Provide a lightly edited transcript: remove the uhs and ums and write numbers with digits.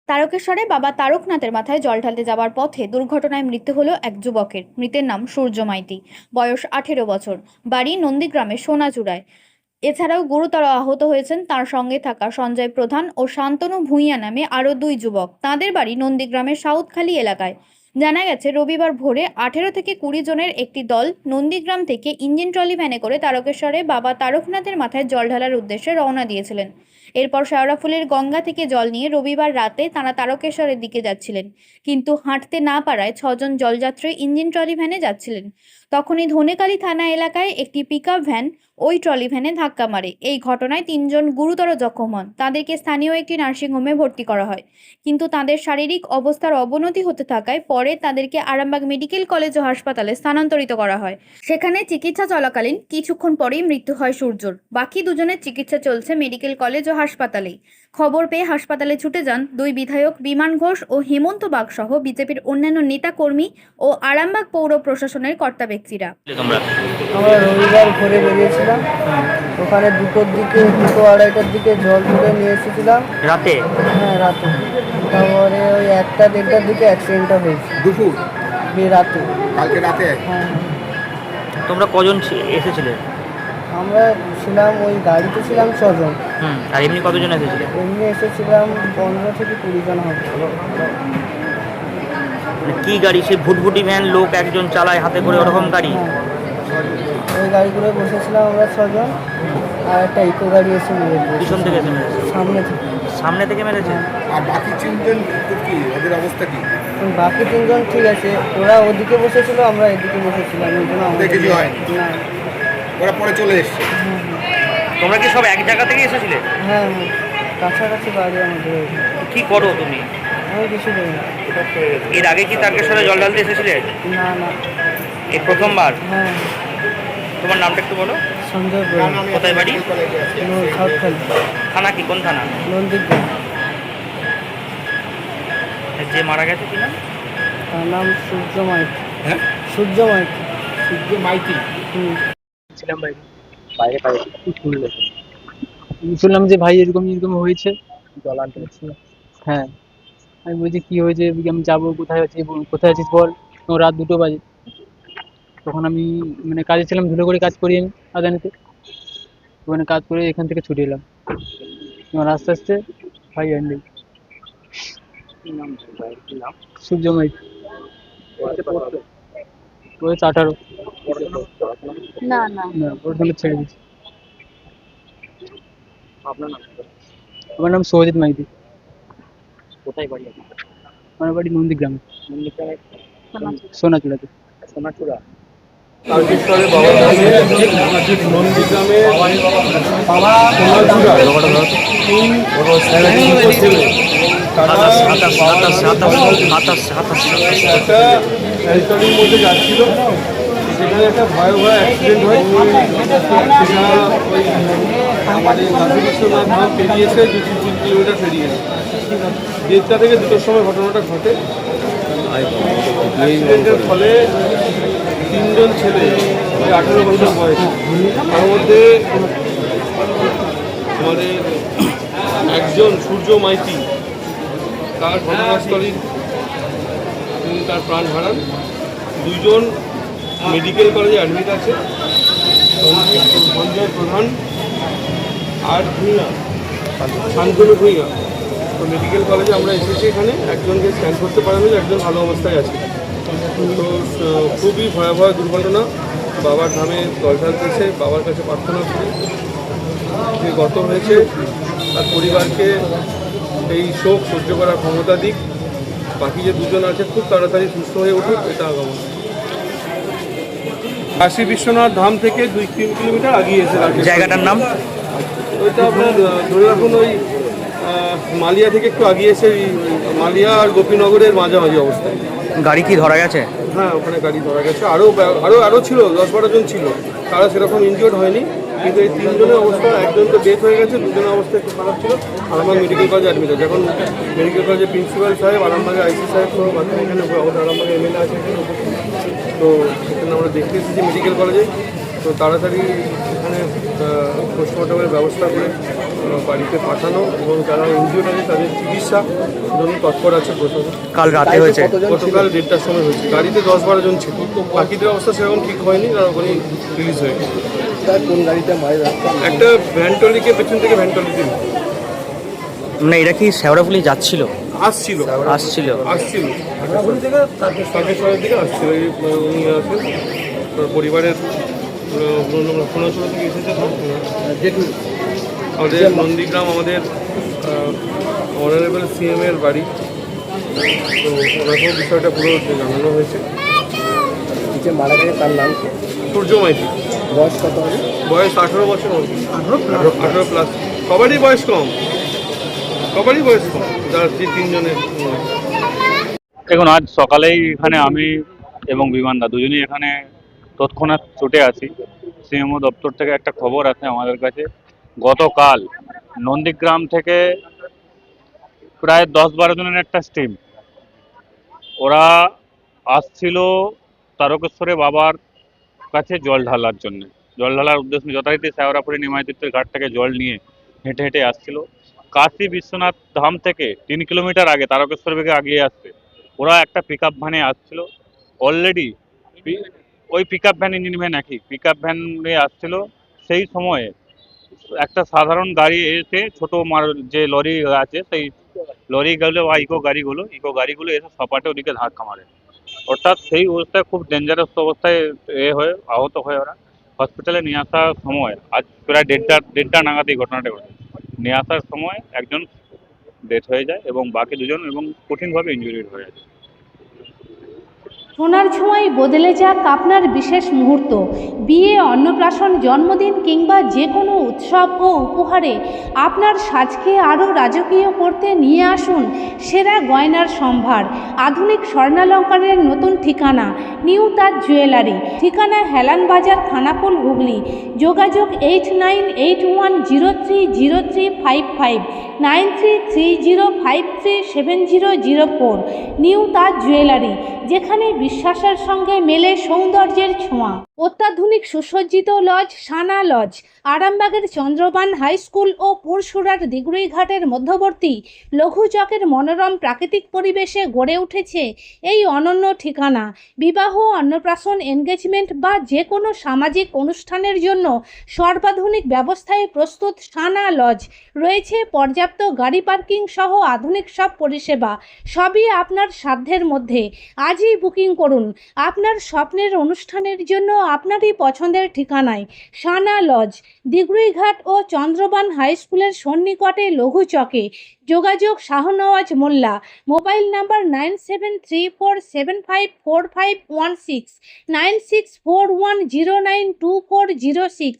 তারকেশ্বরে বাবা তারকনাথের মাথায় জল ঢালতে যাওয়ার পথে দুর্ঘটনায় মৃত্যু হলো এক যুবকের। মৃতের নাম সূর্য মাইতি, বয়স 18 বছর, বাড়ি নন্দীগ্রামের সোনাচূড়ায়। এছাড়াও গুরুতর আহত হয়েছেন তার সঙ্গে থাকা সঞ্জয় প্রধান ও শান্তনু ভূঁইয়া নামে আরও দুই যুবক। তাদের বাড়ি নন্দীগ্রামের সাউথখালী এলাকায়। জানা গেছে, রবিবার ভোরে 18 থেকে 20 জনের একটি দল নন্দীগ্রাম থেকে ইঞ্জিন ট্রলি ভ্যানে করে তারকেশ্বরে বাবা তারকনাথের মাথায় জল ঢালার উদ্দেশ্যে রওনা দিয়েছিলেন। এরপর শেওড়াফুলের গঙ্গা থেকে জল নিয়ে রবিবার রাতে তাঁরা তারকেশ্বরের দিকে যাচ্ছিলেন, কিন্তু হাঁটতে না পারায় 6 জন জলযাত্রী ইঞ্জিন ট্রলি ভ্যানে যাচ্ছিলেন। তখনই ধনেকালী থানা এলাকায় একটি পিকআপ ভ্যান ওই ট্রলি ভ্যানে ধাক্কা মারে। এই ঘটনায় 3 জন গুরুতর জখম হন। তাদেরকে স্থানীয় একটি নার্সিংহোমে ভর্তি করা হয়, কিন্তু তাদের শারীরিক অবস্থার অবনতি হতে থাকায় পরে তাদেরকে আরামবাগ মেডিকেল কলেজ ও হাসপাতালে স্থানান্তরিত করা হয়। সেখানে চিকিৎসা চলাকালীন কিছুক্ষণ পরেই মৃত্যু হয় সূর্যর। বাকি দুজনের চিকিৎসা চলছে মেডিকেল কলেজ ও হাসপাতালেই। খবর পেয়ে হাসপাতালে ছুটে যান দুই বিধায়ক বিমান ঘোষ ও হেমন্ত বাগ সহ বিজেপির অন্যান্য নেতাকর্মী ও আরামবাগ পৌর প্রশাসনের কর্তা ব্যক্তিরা। আমরা রবিবার ভোরে বেরিয়েছিলাম। ওখানে 2টো-2:30টার দিকে জল তুলে নিয়ে এসেছিলাম রাতে। হ্যাঁ, রাতে। তারপরে ওই 1টা-1:30টার দিকে অ্যাক্সিডেন্টটা হয়েছে। দুপুর রাতে। কালকে রাতে হ্যাঁ, তোমরা কজন এসেছিলে? আমরা ছিলাম ওই গাড়িতে ছিলাম 6 জন। আর এমনি কতজন এসেছিলে? এমনি এসেছিলাম 15 থেকে 20 জন হবে। মানে কি গাড়ি? সে ভুটভুটি ভ্যান লোক একজন চালায় হাতে করে, ওরকম গাড়ি? হ্যাঁ, ওই গাড়িগুলোয় বসেছিলাম আমরা 6 জন। আর একটা ইকো গাড়ি এসে মেরেছে। পিছন থেকে এসে মেরেছে? সামনে থেকে। সামনে থেকে মেরেছে? আর বাকি 3 জন কি ওদের অবস্থা কি? বাকি 3 জন ঠিক আছে, ওরা ওদিকে বসেছিল, আমরা এদিকে বসেছিলাম। ওই জন্য আমাদের কিছু হয়নি? না। ওরা পরে চলে এসছে। তোমরা কি সব এক জায়গা থেকে এসেছিলে? হ্যাঁ, হ্যাঁ, কাছাকাছি বাড়ি আমাদের। কি করো তুমি? আমি কিছু করি না। এর আগে কি তারকেশ্বরে জল ঢালতে এসেছিলে? না, না। এই প্রথমবার? হ্যাঁ। তোমার নামটা একটু বলো। সঞ্জয় প্রধান। কোথায় বাড়ি? সাউথখালী। থানা কি? কোন থানা? নন্দীগ্রাম। যে মারা গেছে কি নাম? তার নাম সূর্য মাইতি। হ্যাঁ, সূর্য মাইতি। সূর্য মাইতি। ছিলাম বাইরে। বাইরে কি শুনলে? শুনলাম যে ভাই এরকম এরকম হয়েছে। জল আনতে গেছিল? হ্যাঁ, আমি বলছি কি হয়েছে, আমি যাবো, কোথায় আছিস বল। তখন রাত 2টো বাজে। তখন আমি মানে কাজে ছিলাম, ধুলো করে কাজ করি আমি আদানিতে। ওখানে কাজ করে এখান থেকে ছুটে এলাম। আমার আস্তে আস্তে ভাই আনলি। কি নাম? কি নাম? সূর্য মাইতি। বয়স 18। না, না। না, ওর জন্য ছেড়ে দিচ্ছি। আপনার নাম? আমার নাম সৌজিত মাইতি। কোথায় বাড়ি? আমার বাড়ি নন্দীগ্রামে, নন্দীগ্রামে। সোনাচূড়াতে। সোনাচূড়া। তারকেশ্বরে বাবা নন্দীগ্রামে একটা রেলগাড়ির মধ্যে যাচ্ছিল, সেখানে একটা ভয়াবহ অ্যাক্সিডেন্ট হয়। সেটা ওই আমাদের গান্ধী বিশ্বনাথ ধাম পেরিয়েছে, 2-3 কিলোমিটার পেরিয়েছে। 1:30টা থেকে 2টোর সময় ঘটনাটা ঘটে। অ্যাক্সিডেন্টের ফলে 3 জন ছেলে, ওই 18 বছর বয়স, তার মধ্যে আমাদের একজন সূর্য মাইতি, তার ঘটনাস্থলেই তিনি তার প্রাণ হারান। 2 জন মেডিকেল কলেজে অ্যাডমিট আছে, সঞ্জয় প্রধান আর ভূঁইয়া, শান্তনু ভূঁইয়া। তো মেডিকেল কলেজে আমরা এসেছি, এখানে একজনকে স্ক্যান করতে পারা হয়েছে, একজন ভালো অবস্থায় আছে। তো খুবই ভয়াবহ দুর্ঘটনা। বাবার ধামে জল ঢালতেছে, বাবার কাছে প্রার্থনা করি যে গত হয়েছে তার পরিবারকে এই শোক সহ্য করার ক্ষমতা দিক। বাকি যে 2 জন আছে খুব তাড়াতাড়ি সুস্থ হয়ে উঠুক, এটা আগাম। কাশী বিশ্বনাথ ধাম থেকে 2-3 কিলোমিটার আগিয়ে এসে জায়গাটার নাম? ওইটা আপনার ধরে রাখুন ওই মালিয়া থেকে একটু আগিয়ে এসে মালিয়া আর গোপীনগরের মাঝামাঝি অবস্থায়। গাড়ি কি ধরা গেছে? হ্যাঁ, ওখানে গাড়ি ধরা গেছে। আরও ছিল, 10-12 জন ছিল। তারা সেরকম ইনজিওর্ড হয়নি, কিন্তু এই 3 জনের অবস্থা, একজন তো ডেথ হয়ে গেছে, 2 জনের অবস্থা একটু খারাপ ছিল। আরামবাগ মেডিকেল কলেজে অ্যাডমিট আছে। এখন মেডিকেল কলেজের প্রিন্সিপাল সাহেব, আরামবাগের আইসি সাহেব সহ বাকি এখানে আমাদের আরামবাগের এমএলএ আছে এখানে উপস্থিত। তো সেখানে আমরা দেখতে এসেছি মেডিকেল কলেজে। তো তাড়াতাড়ি এখানে পোস্টমর্টমের ব্যবস্থা করে বাড়িতে পাঠানো এবং যারা এনজিও আছে তাদের চিকিৎসা জন্য তৎপর আছে প্রশাসন। কাল রাতে হয়েছে। গতকাল 1:30টার সময় হয়েছে। গাড়িতে 10-12 জন ছিল, বাকিদের অবস্থা সেরকম ঠিক হয়নি, তারা ওখানেই রিলিজ হয়ে গেছে। কোন গাড়িটা মায়ের একটা ভ্যানটলিকে পেছন থেকে ভ্যানটলিতে মানে এটা কি শেওড়াফুলি যাচ্ছিল? আসছিল সাড়ে দিকে আসছিল। এই উনি আছেন তার পরিবারের ফোনাচুরা থেকে এসেছে তো আমাদের নন্দীগ্রাম, আমাদের অনারেবল সিএম এর বাড়ি, তো ওনাকেও বিষয়টা পুরো জানানো হয়েছে। যে মারা গেছে তার নাম কি? সূর্য মাইতি। বয়স কত হবে? বয়স 18 বছর হবে। 18 প্লাস। সবারই বয়স কম, যারা তিনজনের। দেখুন, আজ সকালেই এখানে আমি এবং বিমানদা দুজনেই এখানে তৎক্ষণাৎ ছুটে আসি। সিএমও দপ্তর থেকে একটা খবর আছে আমাদের কাছে। গতকাল নন্দীগ্রাম থেকে প্রায় 10-12 জনের একটা টিম, ওরা আসছিল তারকেশ্বরে বাবার কাছে জল ঢালার জন্য। জল ঢালার উদ্দেশ্যে যথারীতি শেওড়াফুলি নিমাইতীর্থের ঘাট থেকে জল নিয়ে হেঁটে হেঁটে আসছিল। কাশী বিশ্বনাথ ধাম থেকে 3 কিলোমিটার আগে তারকেশ্বর বেগে আগিয়ে আসছে। ওরা একটা পিক আপ ভ্যানে আসছিল। অলরেডি ওই pick up van, engine van একই, পিক আপ ভ্যানে আসছিল। সেই সময়ে একটা সাধারণ গাড়ি এসে যে লরি আছে, সেই লরিগুলো বা ইকো গাড়িগুলো এসে সপাটে ওদিকে ধাক্কা মারে। অর্থাৎ সেই অবস্থায় খুব ডেঞ্জারাস অবস্থায় আহত হয়ে ওরা হসপিটালে নিয়ে আসার সময়, আজ প্রায় দেড়টা নাগাদ এই ঘটনাটা ঘটে। নিয়ে আসার সময় একজন ডেথ হয়ে যায় এবং বাকি দুজন এবং কঠিনভাবে ইনজুরিড হয়ে যায়। সোনার ছোঁয়ায় বদলে যাক আপনার বিশেষ মুহূর্ত। বিয়ে, অন্নপ্রাশন, জন্মদিন কিংবা যে কোনো উৎসব ও উপহারে আপনার সাজকে আরও রাজকীয় করতে নিয়ে আসুন সেরা গয়নার সম্ভার। আধুনিক স্বর্ণালঙ্কারের নতুন ঠিকানা নিউ তাজ জুয়েলারি। ঠিকানা হেলান বাজার, খানাকুল, হুগলি। যোগাযোগ 8981030355, 9330537004। নিউ তাজ জুয়েলারি, যেখানে বিশ্বাসের সঙ্গে মেলে সৌন্দর্যের ছোঁয়া। অত্যাধুনিক সুসজ্জিত লজ সানা লজ, আরামবাগের চন্দ্রবান হাই স্কুল ও পুরসুরার দিগুড়িঘাটের মধ্যবর্তী লঘু চকের মনোরম প্রাকৃতিক পরিবেশে গড়ে উঠেছে এই অনন্য ঠিকানা। বিবাহ, অন্নপ্রাশন, এনগেজমেন্ট বা যে কোনো সামাজিক অনুষ্ঠানের জন্য সর্বাধুনিক ব্যবস্থায় প্রস্তুত সানা লজ। রয়েছে পর্যাপ্ত গাড়ি পার্কিং সহ আধুনিক সব পরিষেবা, সবই আপনার সাধ্যের মধ্যে। আজই বুকিং করুন আপনার স্বপ্নের অনুষ্ঠানের জন্য আপনারই পছন্দের ঠিকানায়। সানা লজ, দিগুড়িঘাট ও চন্দ্রবান হাই স্কুলের সন্নিকটে লঘু চকে। যোগাযোগ শাহনওয়াজ মোল্লা। Mobile number 9734754516, 9641092406।